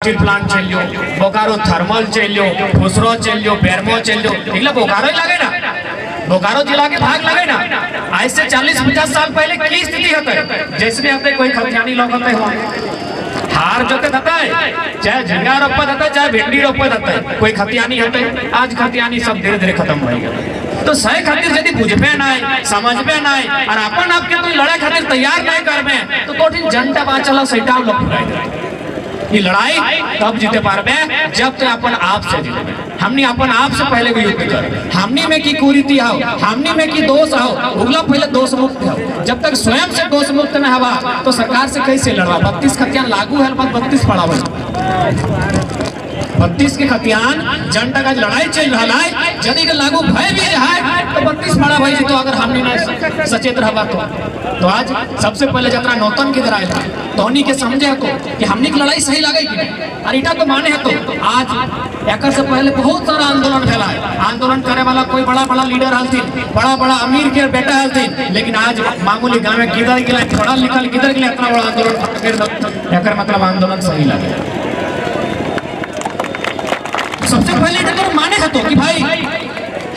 Steel plant चलियो, Bokaro thermal चलियो, फुसरो चलियो, बेरमो चलियो, इगला बोकारो लगे ना, बोकारो जिला के भाग लगे ना। आज से 40-50 साल पहले की स्थिति होते, जैसे होते कोई खतियानी लोग होते हो, हार जोते होता है, चाहे झिंगा रोपा होता है, चाहे भिंडी रोपा होता है, कोई खतियानी होते है। आज खतियानी सब धीरे धीरे खत्म हो गए। तो सही खातिर यदि बुझबे ना, समझबे ना और अपन आपके तो लड़ाई खातिर तैयार नहीं करबे तो कोठिन जनता बाचला सैटा लोग ये लड़ाई तब जीते पारबे जब तो अपन आप से जीते। हमने अपन आप से पहले भी युद्ध कर, हमनी में की कुरीति आओ, हमनी में की दोष आओ, उगला पहले दोष मुक्त हो। जब तक स्वयं से दोष मुक्त न हवा तो सरकार से कैसे लड़वा। 32 खतियान लागू है, 32 पड़ावे 32 के खतियान जनता का लड़ाई चल रहा है, यदि लागू भय भी है तो 32 पड़ा भाई। तो अगर हमने ना सचेत रहा तो आज सबसे पहले जतना नौतन की तरह तो उन्हीं के समझे को कि हमने की लड़ाई सही लगे कि नहीं और इटा तो माने है। तो आज एक से पहले बहुत सारा आंदोलन फैला है। आंदोलन करे वाला कोई बड़ा बड़ा लीडर हलथिन, बड़ा बड़ा अमीर के बेटा हलथिन, लेकिन आज मामूली गाँव में किधर गिला थोड़ा लिखल किधर गिला इतना बड़ा आंदोलन एक मतलब आंदोलन सही लगे। सबसे पहले तो माने है तो कि भाई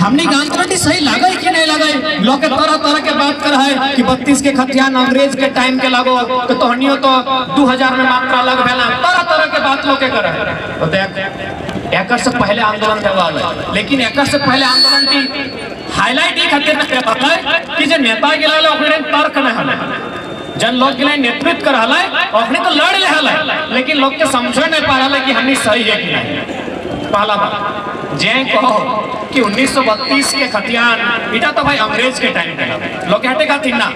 हमने आंदोलन सही लगा कि नहीं लगा। लोग तरह तरह के बात कर है कि 32 के खतियान अंग्रेज के टाइम के लगो तो हनियो तो 2000 में मात्रा लग भेला, तरह तरह के बात लोग करे। तो देख एक से पहले आंदोलन करवा, लेकिन एक से पहले आंदोलन की हाईलाइट ये खातिर है कि जो नेता गिला ओकरे तर्क न हले, जन लोग के लिए नेतृत्व कर हला और तो लड़ ले हला, लेकिन लोग के समझ नहीं पा रहा कि हमने सही है कि नहीं। पहला बात जय कहो कि 1932 के खतियान इटा तो भाई अंग्रेज के टाइम के लोग हटे का थी ना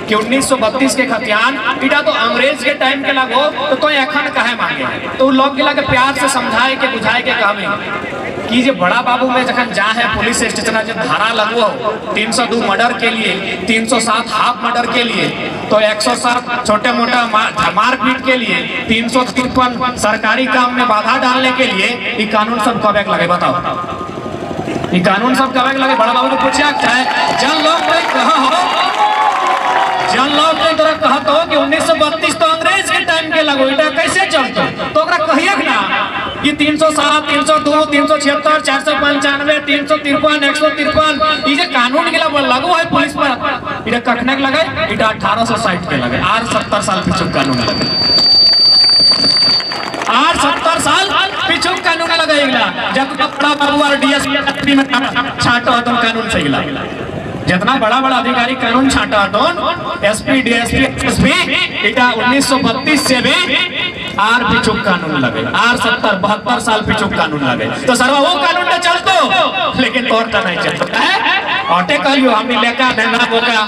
कि 1932 के खतियान इटा तो अंग्रेज के टाइम के लगो तो एखन कहे मांगे। तो लोग के लगे प्यार से समझाए के बुझाए के कहवे कि जे बड़ा बाबू में जखन जा है पुलिस स्टेशन जो धारा लगो 302 मर्डर के लिए, 307 हाफ मर्डर के लिए, तो 107 छोटे मोटा मारपीट के लिए, 353 सरकारी काम में बाधा डालने के लिए ये कानून सब कब लगे बताओ। ये कानून सब कब लगे बड़ा बाबू ने पूछा क्या है। जन लोग कहा हो, जन लोग ने तरह कहा तो कि 1932 तो अंग्रेज के टाइम के लगो इटा कैसे चलते तो कहिए ना कि 307, 302, 376, 495, 353, 153 ये कानून के लागू है पुलिस पर इटा कखने लगे इटा 1860 के लगे और 70 साल पीछे कानून लगे और 70 साल पीछे कानून लगेगा। जब बड़ा बाबू और डीएसपी में छाटो तो कानून सही लगा। जितना बड़ा बड़ा अधिकारी कानून छाटा तो एसपी डीएसपी एसपी इटा 1932 से भी आर पीछू कानून लगे आर 70-72 साल पीछू कानून लगे। तो सर्वा वो कानून तो चलतो लेकिन तौर का नहीं चलता है। ऑटे कहियो हमने लेका धंधा बोका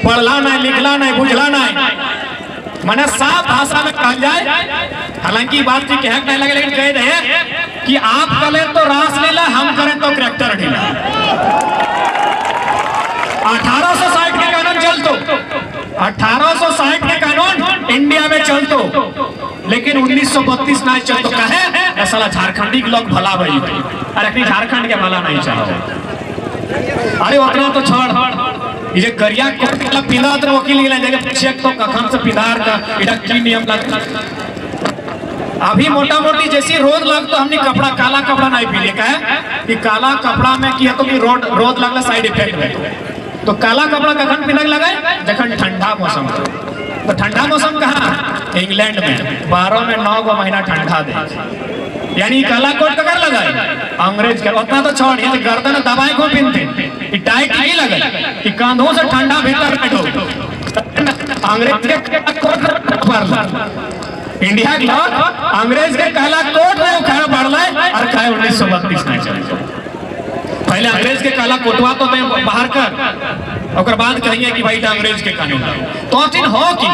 पढ़ला नहीं, लिखला नहीं, बुझला नहीं, मने साफ भाषा में कहा जाए। हालांकि बात की कहक नहीं लगे, लेकिन कह रहे कि आप करें तो रास लीला, हम करें तो करैक्टर ढीला। 1860 के कानून चलतो, 1860 के कानून इंडिया में चलतो, लेकिन 1932 नहीं चलतो। कहे साला झारखंडी के लोग भला भाई, अरे अपनी झारखंड के भला नहीं चाहो। अरे उतना तो छोड़, ये गरिया को पिदार वकील चेक तो कखन से पिदार का इधर की नियम लगता। अभी मोटा मोटी जैसी रोद लग तो हमने कपड़ा काला कपड़ा नहीं पी लिया है कि काला कपड़ा में किया तो कि रोद लगला साइड इफेक्ट है। तो काला कपड़ा कखन पिनक लगे जखन ठंडा मौसम। तो ठंडा मौसम कहाँ? इंग्लैंड में 12 में 9 महीना ठंडा दे, यानी काला कोट ककर लगाए अंग्रेज के। उतना तो छोड़, ये गर्दन दबाए को पिनते टाइट नहीं लगे कि कंधों से ठंडा भीतर बैठो। अंग्रेज के इंडिया के लोग अंग्रेज के काला कोट में उखाड़ पड़ला और खाए 1932 नहीं चले। पहले अंग्रेज के काला कोटवा तो मैं बाहर कर और बाद कहिए कि भाई अंग्रेज के कानून तो दिन हो कि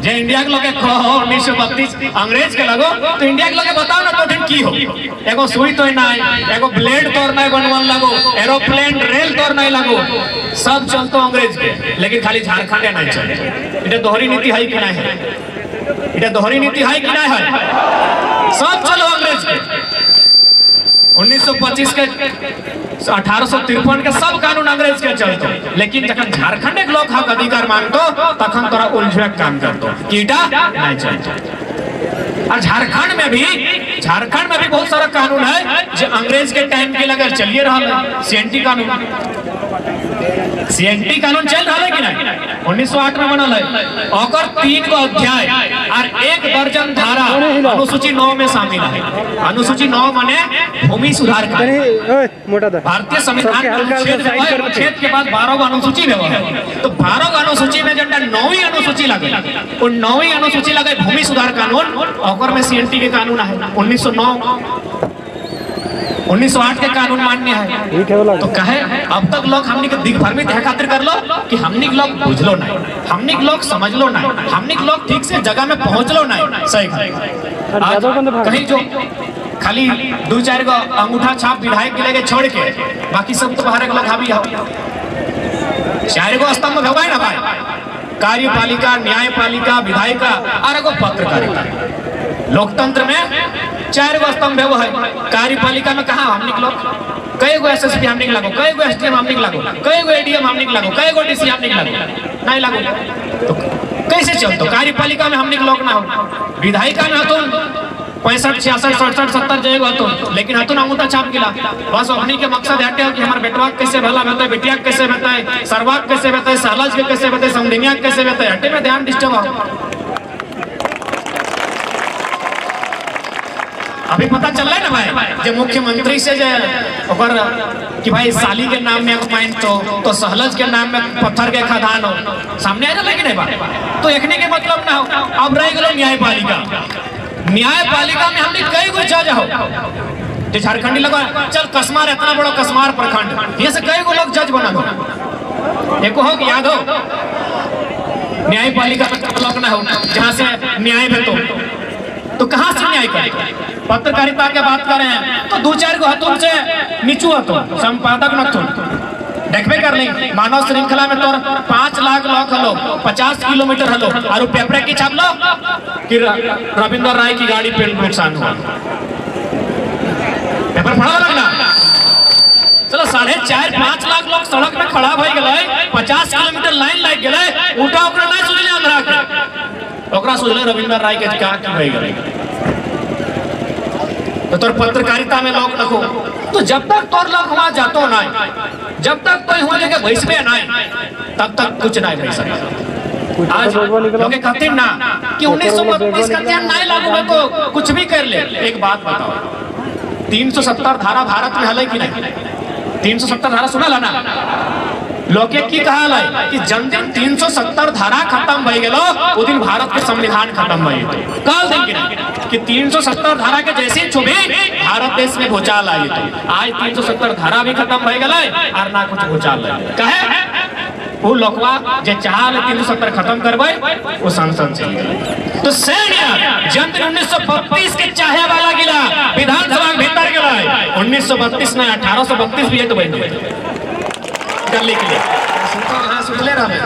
जे इंडिया के लोग हो 1932 अंग्रेज के लगो तो इंडिया के लोग बताओ ना तो दिन की हो। एगो सुई तो नहीं, एगो ब्लेड तोड़ नहीं बनवन लगो, एरोप्लेन रेल तोड़ नहीं लगो, सब चलतो अंग्रेज के, लेकिन खाली झारखंड नहीं चलते। इधर दोहरी नीति है कि नहीं है? इधर दोहरी नीति है कि नहीं है? सब चलो अंग्रेज के। 1925 के 1853 के सब कानून अंग्रेज के चलते, लेकिन जब झारखंड के लोग हक अधिकार मांगतो तखन तोरा उलझे काम करतो कीटा नहीं चलतो। और झारखंड में भी बहुत सारा कानून है जो अंग्रेज के टाइम के लगे चलिए रहा। सीएनटी कानून चल रहा है कि नहीं? 1908 में बनल है और 3 गो अध्याय और 1 दर्जन धारा अनुसूची 9 में शामिल है। अनुसूची 9 माने भूमि सुधार कानून। भारतीय संविधान अनुच्छेद के बाद 12 अनुसूची में है, तो 12 अनुसूची में जब 9वीं अनुसूची लगे, और 9वीं अनुसूची लगे भूमि सुधार कानून और में सीएनटी के कानून है। 1908 के कानून मान्य है। तो कहे अब तक लोग हमनी के दिग्भ्रमित है खातिर कर लो कि हमनी के लोग बुझ लो नहीं, हमनी के लोग समझ लो नहीं, हमनी के लोग ठीक से जगह में पहुंच लो नहीं। सही कहीं जो खाली 2-4 गो अंगूठा छाप विधायक के लेके छोड़ के बाकी सब तो बाहर के लोग हावी हो। 4 गो स्तंभ भगवान ना भाई, कार्यपालिका, न्यायपालिका, विधायिका और एगो पत्रकारिता। लोकतंत्र में 4 गो स्तंभ है। कार्यपालिका में कहा हमनी के लोग कई गो एसएसपी हमनी के लागो, कई गो एसडीएम हमनी के लागो, कई गो एडीएम हमनी के लागो, कई गो डीसी हमनी के लागो नहीं लागो, तो कैसे चलतो? कार्यपालिका में हमनी के लोग ना हो, विधायिका में हतुन 65, 66, 67, 70 जगह हतुन, लेकिन हतुन अंगूठा छाप गिला। बस हमनी के मकसद हटे हो कि हमार बेटवा कैसे भला बेटा, बेटिया कैसे बेटा, सरवाक कैसे बेटा, सालज के कैसे बेटा, समदिनिया कैसे बेटा, हटे में ध्यान डिस्टर्ब हो। अभी पता चल रहा है ना भाई, जो मुख्यमंत्री से जो कि भाई साली के नाम में माइन तो सहलज के नाम में पत्थर के खदान हो, सामने आया लेकिन नहीं बात तो देखने के मतलब ना हो। अब रह गए न्यायपालिका। न्यायपालिका में हमने कई गो जज हो, जो झारखंडी लगा चल कसमार, इतना बड़ा कसमार प्रखंड, ये से कई गो लोग जज बना हो। एक हो कि याद हो न्यायपालिका लोग ना हो जहाँ से न्याय भेटो, तो कहाँ से न्याय करें? पत्रकारिता के बात कर रहे हैं तो 2-4 गो हतुन से नीचू हतुन, संपादक नथुन देखबे कर ली। मानव श्रृंखला में तो 5 लाख लोग हलो, 50 किलोमीटर हलो, और पेपर की छाप लो कि रविंद्र राय की गाड़ी पे नुकसान हुआ। पेपर पढ़ा लगना चलो 4.5-5 लाख लोग सड़क में खड़ा हो गए, 50 किलोमीटर लाइन लग गए, उल्टा ओकरा नहीं सोचले अंधरा के, ओकरा सोचले रविंद्र राय के क्या की हो गए। तो तोर पत्रकारिता में लोग रखो, तो जब तक तोर लोग वहां जातो नहीं, जब तक कोई हुआ लेके भैंसबे नहीं, तब तक कुछ नहीं भैंस। आज लोग कहते ना कि 1932 का ध्यान नहीं लागू है तो कुछ भी कर ले। एक बात बताओ, 370 धारा भारत में हल कि नहीं? 370 धारा सुना ला ना? लोके की कहा है कि जन दिन 370 धारा खत्म भई गेलो वो दिन भारत के संविधान खत्म भई। काल दिन कि 370 धारा के जैसे छुबे भारत देश में भूचाल आई। तो आज 370 धारा भी खत्म भई गेलै और ना कुछ भूचाल है। कहे वो लोकवा जे चाहल 370 खत्म करबै वो संसद चल गेलै। तो सैन्य जन दिन 1932 के चाहे वाला गिला विधानसभा के भीतर गेलै। 1932 में 1832 भी है तो बन करने के लिए सुतले रहे,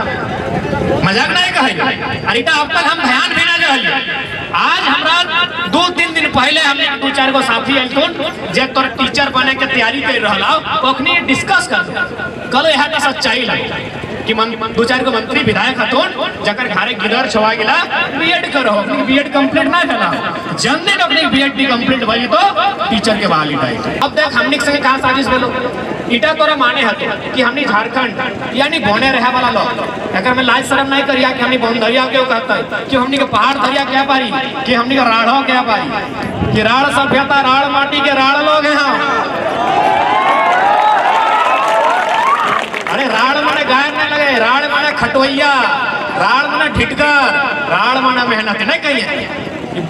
मजाक नहीं कहे। अरे अब तक हम ध्यान भी ना जो आज हमरा 2-3 दिन पहले हमने 2-4 गो साथी अल्टोन जे तोर टीचर बने के तैयारी कर रहा ओखनी डिस्कस कर कल यह तो सच्चाई लगे कि 2-4 गो मंत्री विधायक हतोन जकर घरे गिदर छवा गेला बीएड करो, अपनी बीएड कंप्लीट ना भेला, जन दिन अपनी बीएड कंप्लीट भई तो टीचर के बहाली भाई। अब देख हमनी के संगे कहां साजिश भेलो, इटा तोरा माने हतो कि हमनी झारखंड यानी बोने रहे वाला लोग अगर मैं लाज शर्म नहीं करिया कि हमनी बौंधरिया क्यों कहता है कि हमनी के पहाड़ धरिया क्या पारी कि हमनी का राढ़ो क्या पारी कि राढ़ सभ्यता राढ़ माटी के राढ़ लोग हैं हम। अरे राढ़ माने गाय नहीं लगे, राढ़ माने खटवैया, राढ़ माने ढिटकर, राढ़ माने मेहनत नहीं कहिए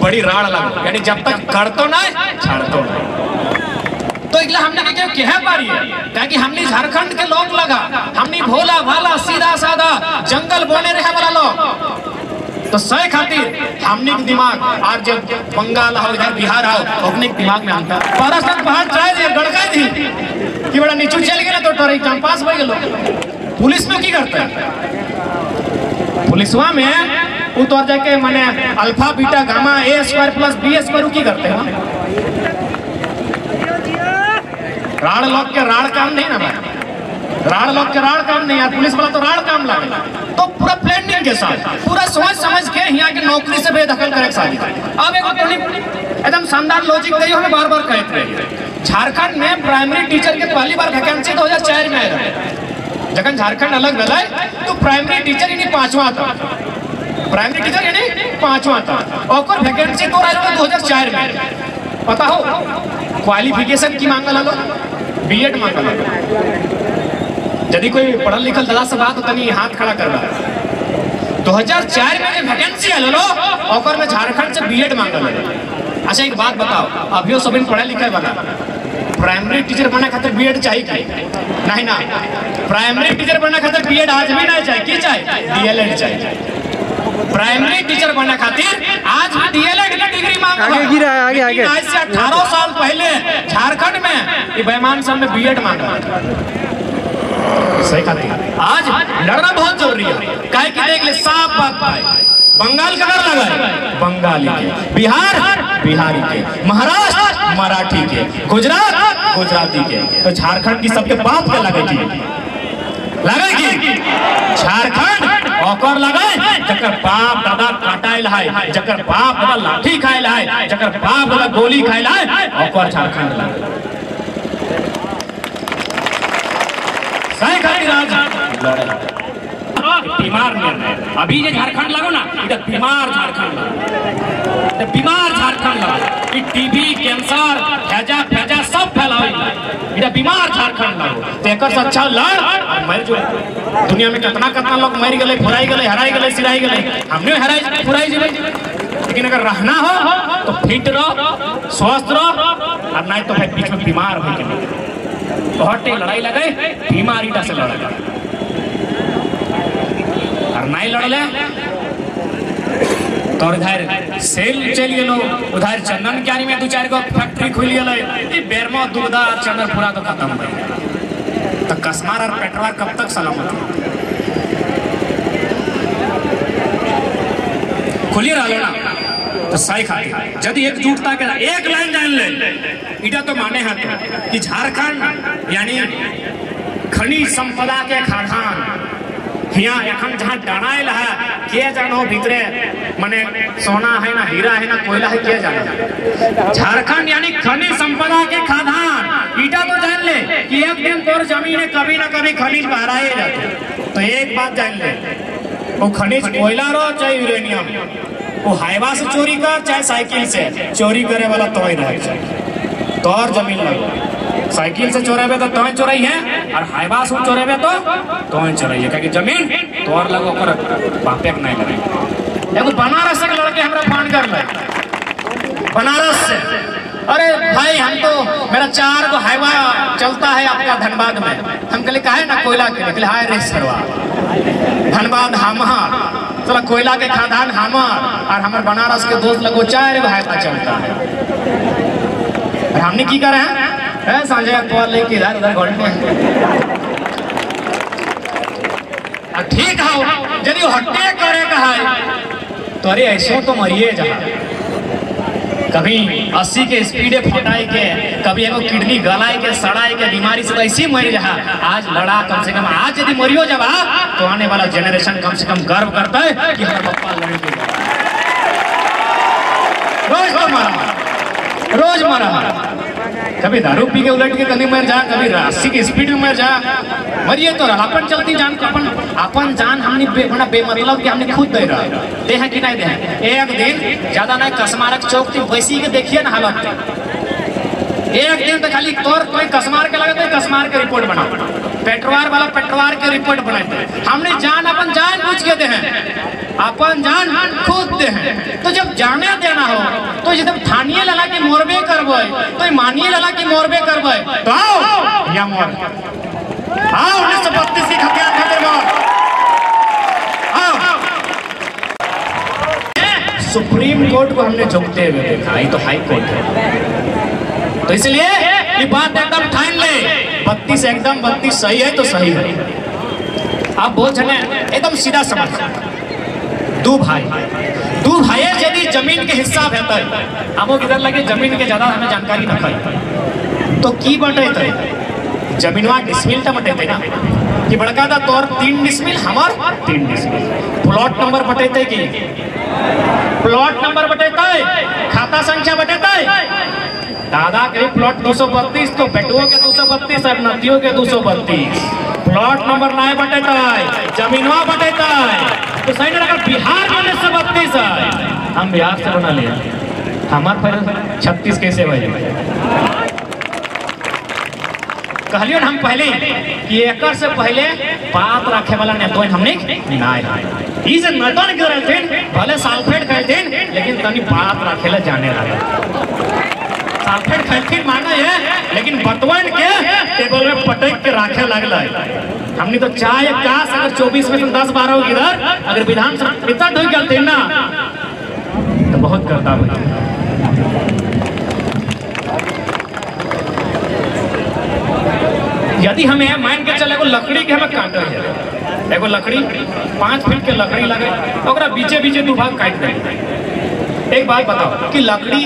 बड़ी राढ़ लगे यानी जब तक करतो ना छाड़तो नहीं। तो इगला हमने क्या कह पारी है ताकि हमने झारखंड के लोग लगा हमने भोला भाला सीधा साधा जंगल बोने रहे वाला लोग। तो सही खातिर हमने के दिमाग आज जब बंगाल हो इधर बिहार हो अपने दिमाग में आता पारास्तान पहाड़ ट्राई दिया गड़का थी कि बड़ा नीचू चल गया तो टोरे एग्जाम पास हो गए। पुलिस में की करता है, पुलिसवा में उतर जाके माने alpha beta gamma A² + B² की करते हैं। राड़ लोग के राड़ काम नहीं ना भाई, राड़ लोग के राड़ काम नहीं यार, पुलिस वाला तो राड़ काम लगे। तो पूरा प्लानिंग के साथ पूरा सोच समझ के यहाँ की नौकरी से बेदखल करे सारी। अब एकदम शानदार लॉजिक गई हमें बार बार कहते रहे। झारखंड में प्राइमरी टीचर के पहली बार वैकेंसी 2004 में आया। जब झारखंड अलग रहा तो प्राइमरी टीचर यानी 5वां था, प्राइमरी टीचर यानी 5वां था और वैकेंसी तो 2004 में। पता हो क्वालिफिकेशन की मांगा लगा, बीएड मांगा लगा। यदि कोई पढ़ल लिखल दादा से बात तो तनी हाथ खड़ा कर रहा। 2004 में जो वैकेंसी आलो और में झारखंड से बीएड मांगा लगा। अच्छा एक बात बताओ, अभी सब पढ़े लिखे वाला प्राइमरी टीचर बनने खातिर बीएड चाहिए नहीं ना? प्राइमरी टीचर बनने खातिर बीएड आज भी नहीं चाहिए, की चाहिए? डीएलएड चाहिए। प्राइमरी टीचर बनने खातिर आज भी डीएलएड की डिग्री मांग रहा है। आगे आज से 18 साल पहले झारखंड में ये बेईमान सब में बीएड मांग रहा था। सही खातिर आज लड़ना बहुत जरूरी है। काहे कि देख ले साफ बात भाई, बंगाल का डर लगा है बंगाली के, बिहार बिहारी के, महाराष्ट्र मराठी के, गुजरात गुजराती के, तो झारखंड की सबके बाप के लगेगी झारखंड और लगे जकर बाप दादा काटाइल है, जकर बाप दादा लाठी खाइल है, जकर बाप दादा गोली खाइल है और झारखंड लगे। सही खातिर आज बीमार नहीं, अभी ये झारखंड लगो ना इधर बीमार झारखंड लगो, बीमार झारखंड लगो। ये टीबी कैंसर हैजा फैजा सब फैलावे इधर बीमार झारखंड लगो। तो एक अच्छा लड़ और मर जो। दुनिया में कितना कितना लोग मर गए, फुराई गए, हराई गए, सिराई गए, हमने हराई फुराई जीवे। लेकिन अगर रहना हो तो फिट रहो, स्वस्थ रहो, और नहीं तो भाई बीच में बीमार हो गए। बहुत लड़ाई लगे बीमारी से लड़ा और नहीं लड़ले तो इधर सेल चल गए, उधर चंदन क्यारी में 2-4 गो फैक्ट्री खुल गए, बेरमो दुर्दा चंदनपुरा तो खत्म हो। तो कसमार और पेटवार कब तक सलामत खुली रहा ना? तो सही खातिर यदि एकजुटता के एक लाइन जान ले इटा तो माने हैं कि झारखंड यानी खनिज संपदा के खादान यहाँ एखन जहाँ डराइल है के जानो भीतरे माने सोना है ना हीरा है ना कोयला है, के जानो? झारखंड यानी खनिज संपदा के खादान। इटा तो जान ले कि एक दिन तोर जमीन कभी ना कभी खनिज बहराए जाते। तो एक बात जान ले, वो खनिज कोयला रो चाहे यूरेनियम, वो हाईवा से चोरी कर चाहे साइकिल से चोरी करे वाला तो ही रह जाए। तो और जमीन लगो साइकिल से चोरेबे तो तोय चोरई है और हाईवा से चोरेबे तो तोय चोरई है, क्योंकि जमीन तो और लगो कर बापे नहीं लगे। एगो बनारस के लड़के हमरा फोन कर ले, बनारस से, अरे भाई हम तो मेरा 4 गो हाईवा चलता है आपका धनबाद में। हम कहले काहे ना कोयला के, निकले हाय रे सरवा धनबाद हमार चला कोयला के खादान हमार और हमारे बनारस के दोस्त लगो 4 हाईवा चलता है। हमने की करे हैं सांझे अखबार लेके इधर उधर घोड़े ठीक है। यदि हट्टे करे का है तो अरे ऐसे तो मरिए जा, कभी 80 के स्पीडे फटाई के, कभी एगो किडनी गलाई के सड़ाई के बीमारी से ऐसी मर जा। आज लड़ा कम से कम, आज यदि मरियो जब तो आने वाला जनरेशन कम से कम गर्व करता है कि हमारे पप्पा लड़के रोज तो मारा, रोज मारा, कभी दारू पी के उलट के कभी मर जा, कभी 80 की स्पीड में मर जा, मरिए तो रहा। अपन चलती जान अपन जान हमने बेमतलब कि हमने खुद दे रहा दे है कि नहीं दे है। एक दिन ज्यादा नहीं कसमारक चौक थी वैसी के देखिए ना हालत, एक दिन तो खाली तोर कोई कसमार के लगे तो कसमार के रिपोर्ट बना, पेट्रोवार वाला पेट्रोवार के रिपोर्ट बनाए। हमने जान अपन जान पूछ के दे हैं, अपन जान खुद दे हैं। तो जब जाने देना हो तो जब थानिए लला के मोरबे करबे तो मानिए लला के मोरबे करबे तो आओ या मोर आओ 1932 की हथियार खातिर मोर आओ। सुप्रीम कोर्ट को हमने झुकते हुए देखा, ये तो हाई कोर्ट है। तो इसलिए ये बात एकदम ठान ले, 32 एकदम 32 सही है तो सही है। आप बोल जने एकदम सीधा समझ, दो भाई यदि जमीन के हिस्सा बेहतर हमको किधर लगे जमीन के ज्यादा हमें जानकारी न तो की बटेते जमीनवा डिसमिल टा बटेते ना कि बड़का दा तोर 3 डिसमिल हमार 3 डिसमिल प्लॉट नंबर बटेते की प्लॉट नंबर बटेते खाता संख्या बटेते दादा के प्लॉट 232 तो बेटुओं के 232 और नतियों के 232 प्लॉट नंबर ना बटेता है जमीनवा बटेता है तो सही अगर बिहार में 132 है हम बिहार से बना लिया हमारे पर 36 कैसे बजे कहलियो हम पहले कि एकर से पहले बात रखे वाला नेता हमने नहीं इस नटन के रहथिन भले साल्फेट कहथिन लेकिन तनी बात रखेला जाने लगा साल्फेट कहथिन माना है लेकिन बतवन के टेबल में पटक के रखे लगल हमने तो चाय काश अगर 24 में से 10-12 इधर अगर विधानसभा इतना ढोई गलते ना तो बहुत करता भाई यदि हमें मान के चले लकड़ी के हमें काटे है एगो लकड़ी 5 फीट के लकड़ी लगे तो बीचे बीचे 2 भाग काट दे एक बात बताओ कि लकड़ी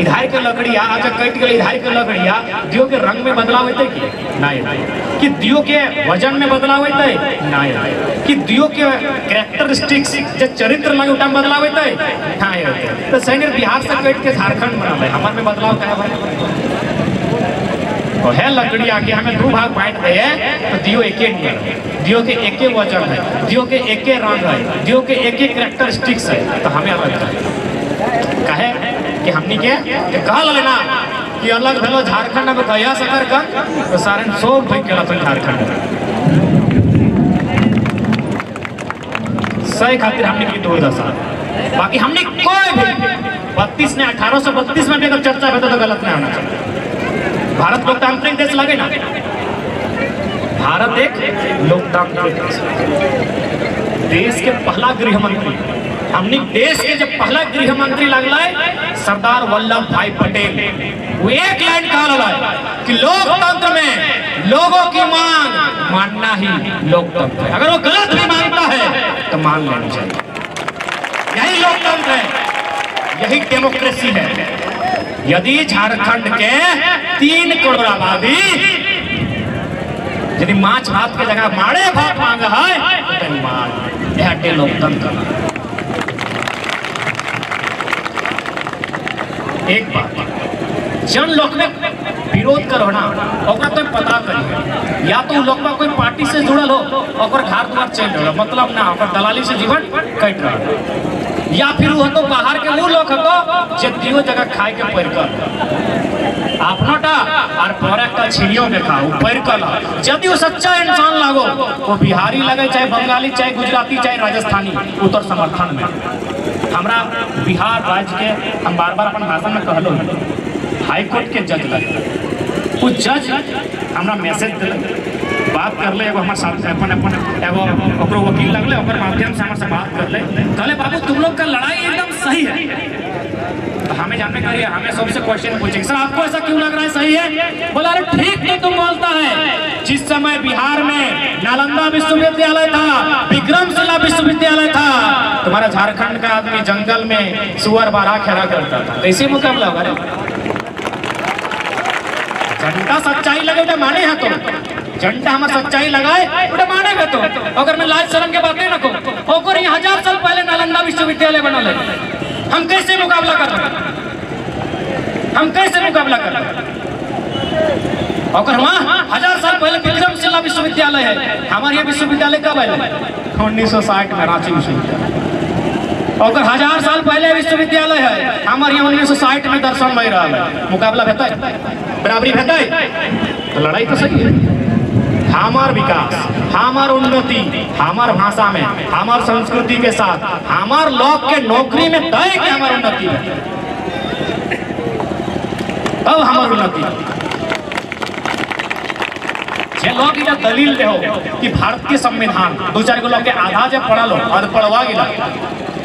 इधार के लकड़िया अगर कट गई इधार के लकड़िया दियो के रंग में बदलाव होते कि नहीं कि दियो के वजन में बदलाव होते नहीं कि दियो के कैरेक्टरिस्टिक्स जो चरित्र लगे उठा बदलाव होते नहीं होते तो सैनिक बिहार से कट के झारखंड बना है हमारे में बदलाव क्या है तो है लकड़ी आके हमें 2 भाग बांट दे तो दियो एक दियो के एक वजन है दियो के एक रंग है दियो के एक कैरेक्टरिस्टिक्स है तो हमें अलग कहे कि हमनी के कहल लेना कि अलग भेलो झारखंड में गया सकर का तो सारे सब भाई केला तो झारखंड सही खातिर हमने की दुर्दशा बाकी हमने कोई भी 32 ने 1832 में भी अगर चर्चा होता तो गलत नहीं होना चाहिए भारत लोकतांत्रिक देश लगे ना भारत एक लोकतांत्रिक देश के पहला गृह मंत्री हमने देश के जब पहला गृह मंत्री लगला सरदार वल्लभ भाई पटेल वो एक लाइन कहा कि लोकतंत्र में लोगों की मांग मानना ही लोकतंत्र है अगर वो गलत भी मानता है तो मान लेना चाहिए यही लोकतंत्र है यही डेमोक्रेसी है यदि झारखंड के 3 करोड़ आबादी यदि माछ भात के जगह मारे भात मांग है तो मान यह लोकतंत्र एक बात जन लोक में विरोध करो ना तो पता करिए या तो लोग कोई पार्टी से जुड़ल हो और घर द्वार चल रहा मतलब ना दलाली से जीवन कट रहा या फिर वो तो बाहर के वो लोग हो जो दियो जगह खाए के पैर कर आपनोटा और पौरा का छिड़ियों के खाओ पैर कर यदि वो सच्चा इंसान लागो वो बिहारी लगे चाहे बंगाली चाहे गुजराती चाहे राजस्थानी उत्तर समर्थन में हमरा बिहार राज्य के हम बार-बार अपन भाषण में कहलो हाई कोर्ट के जज लगे वो जज हमरा मैसेज दिले बात कर ले एगो हमारे साथ अपन अपन एगो ओकरो वकील लगले ओकर माध्यम से हमसे बात कर ले कहले बाबू तुम लोग का लड़ाई एकदम सही है तो हमें जानने का हमें सबसे क्वेश्चन पूछे सर आपको ऐसा क्यों लग रहा है सही है बोला अरे ठीक तो तुम बोलता है जिस समय बिहार में नालंदा विश्वविद्यालय था विक्रमशिला विश्वविद्यालय था तुम्हारा झारखंड का आदमी जंगल में सुअर बारह खेला करता था कैसे मुकाबला होगा जनता सच्चाई लगे तो माने है तो जनता हमारे सच्चाई लगाए उठे मानेगा तो अगर मैं लाज शर्म के बातें न को और 1000 साल पहले नालंदा विश्वविद्यालय बना ले हम कैसे मुकाबला कर हम कैसे मुकाबला कर और वहाँ 1000 साल पहले विक्रमशिला विश्वविद्यालय है हमारे यहाँ विश्वविद्यालय कब है 1960 में रांची विश्वविद्यालय और 1000 साल पहले विश्वविद्यालय है हमारे यहाँ 1960 में दर्शन में रहा है मुकाबला बेहता है बराबरी बेहता है तो लड़ाई तो सही है हमार विकास हमार उन्नति हमार भाषा में हमार संस्कृति के साथ हमार लोग के नौकरी में तय कि हमार उन्नति है तब हमार उन्नति ये लोग इधर दलील दे हो कि भारतीय संविधान 2-4 लोग के आधा जब पढ़ल हो और पढ़वा गिला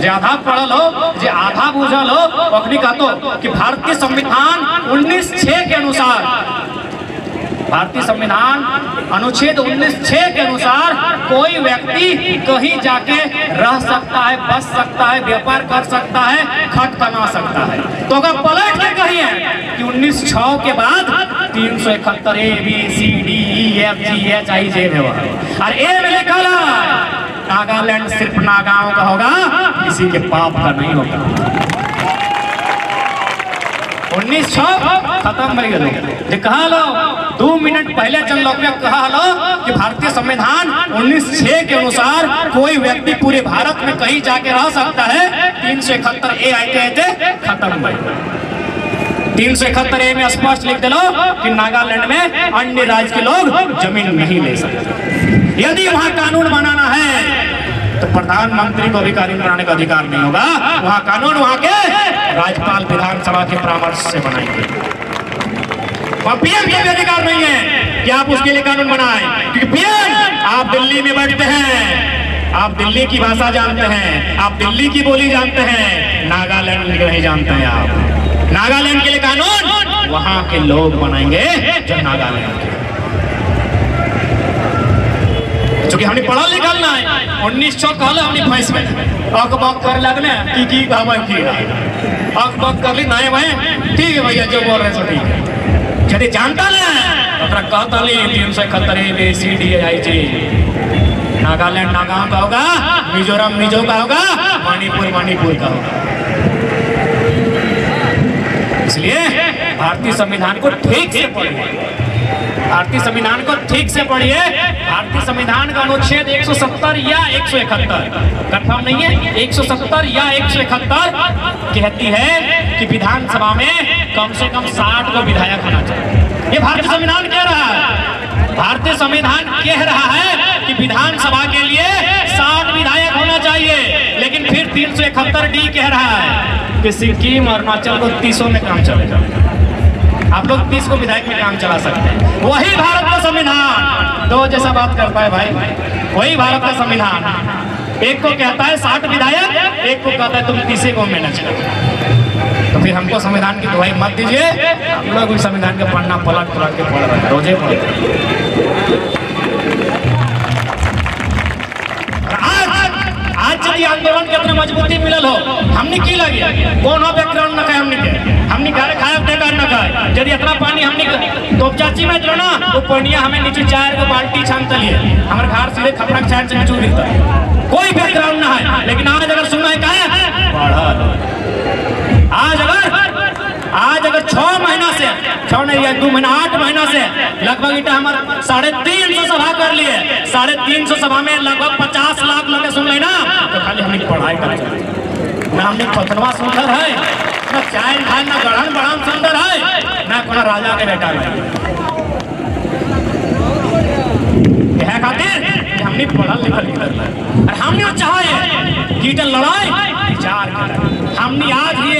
जे आधा पढ़ल हो जे आधा बुझल हो अखनी कहतो कि भारतीय संविधान 19(6) के अनुसार भारतीय संविधान अनुच्छेद 19(6) के अनुसार कोई व्यक्ति कहीं जाके रह सकता है बस सकता है व्यापार कर सकता है खट कमा सकता है तो अगर पलट के कही है कि 19(6) के बाद 371 ABCDEFGHIJ है और ए में लिखा नागालैंड सिर्फ नागाओं का होगा, किसी के पाप का नहीं होगा। 1900 खत्म हो गया। कहा लो 2 मिनट पहले जन लोग ने कहा लो कि भारतीय संविधान 1906 के अनुसार कोई व्यक्ति पूरे भारत में कहीं जाके रह सकता है। 371 ए आते खत्म हो गया। 371 ए में स्पष्ट लिख दो कि नागालैंड में अन्य राज्य के लोग जमीन नहीं ले सकते। यदि वहां कानून बनाना है तो प्रधानमंत्री को भी कानून बनाने का अधिकार नहीं होगा। वहां कानून वहां के राज्यपाल विधानसभा के परामर्श से बनाएंगे। वहां पीएम के भी अधिकार नहीं है कि आप उसके लिए कानून बनाएं, क्योंकि पीएम आप दिल्ली में बैठते हैं, आप दिल्ली की भाषा जानते हैं, आप दिल्ली की बोली जानते हैं, नागालैंड की नहीं जानते हैं। आप नागालैंड के लिए कानून वहां के लोग बनाएंगे जो नागालैंड के। क्योंकि हमने पढ़ा लिखल ना है। 1900 कहले हमने फंस गए, अक बक कर लगने की कहबे की अक बक कर ली नहीं भाई, ठीक है भैया जो बोल रहे सो ठीक है। यदि जानता ना तो कहता ली 371 ABCDEFG। नागालैंड नागाओं का होगा, मिजोरम मिजो का होगा, मणिपुर मणिपुर का होगा। इसलिए भारतीय संविधान को ठीक से पढ़िए, भारतीय संविधान को ठीक से पढ़िए। भारतीय संविधान का अनुच्छेद 170 या 171 कंफर्म नहीं है, 170 या 171 कहती है कि विधानसभा में कम से कम 60 को विधायक होना चाहिए। ये भारतीय संविधान कह रहा है, भारतीय संविधान कह रहा है कि विधानसभा के लिए 60 विधायक होना चाहिए। लेकिन फिर 371D कह रहा है कि सिक्किम और अरुणाचल को 30 में काम चलेगा। आप लोग 30 को विधायक में काम चला सकते हैं। वही भारत का संविधान दो जैसा बात करता है भाई, वही भारत का संविधान। एक को कहता है 60 विधायक, एक को कहता है तुम 30 को मैनेज करो। तो फिर हमको संविधान की दुहाई मत दीजिए। हम लोग भी संविधान के पढ़ना पलट पलट के पढ़ रहे हैं, रोजे पढ़। आज यदि आंदोलन के अपने मजबूती मिलल हो, हमने की लगी कौन हो बैकग्राउंड न खाए, हमने घर खाए बेकार न खाए। यदि इतना पानी हमने तो चाची में जो ना वो पानिया हमें नीचे 4 को बाल्टी छानता लिए हमारे घर सीधे खपड़ा चार से नीचे गिरता। कोई बैकग्राउंड ना है। लेकिन आज अगर सुनना है क्या है, आज अगर 6 महीना से 6 नहीं 2 महीना 8 महीना से लगभग इटा हमारे 350 सभा कर लिए। 350 सभा में लगभग 50 लाख लोग सुन लेना। तो खाली हमने पढ़ाई कर ना, हमने खतरवा सुंदर है ना, चाइल्ड है ना, गढ़न बड़ान सुंदर है ना, कोनो राजा के बेटा है। यह खातिर हमने पढ़ल लिखल है, हमने चाहे कि लड़ाई विचार करें। हमने आज ही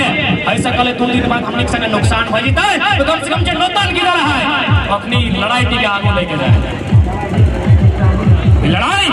ऐसा कल 2 दिन बाद हमने संग नुकसान हो जीता है तो कम से कम जो नोतल गिरा रहा है अपनी लड़ाई के आगे लेके जाए। लड़ाई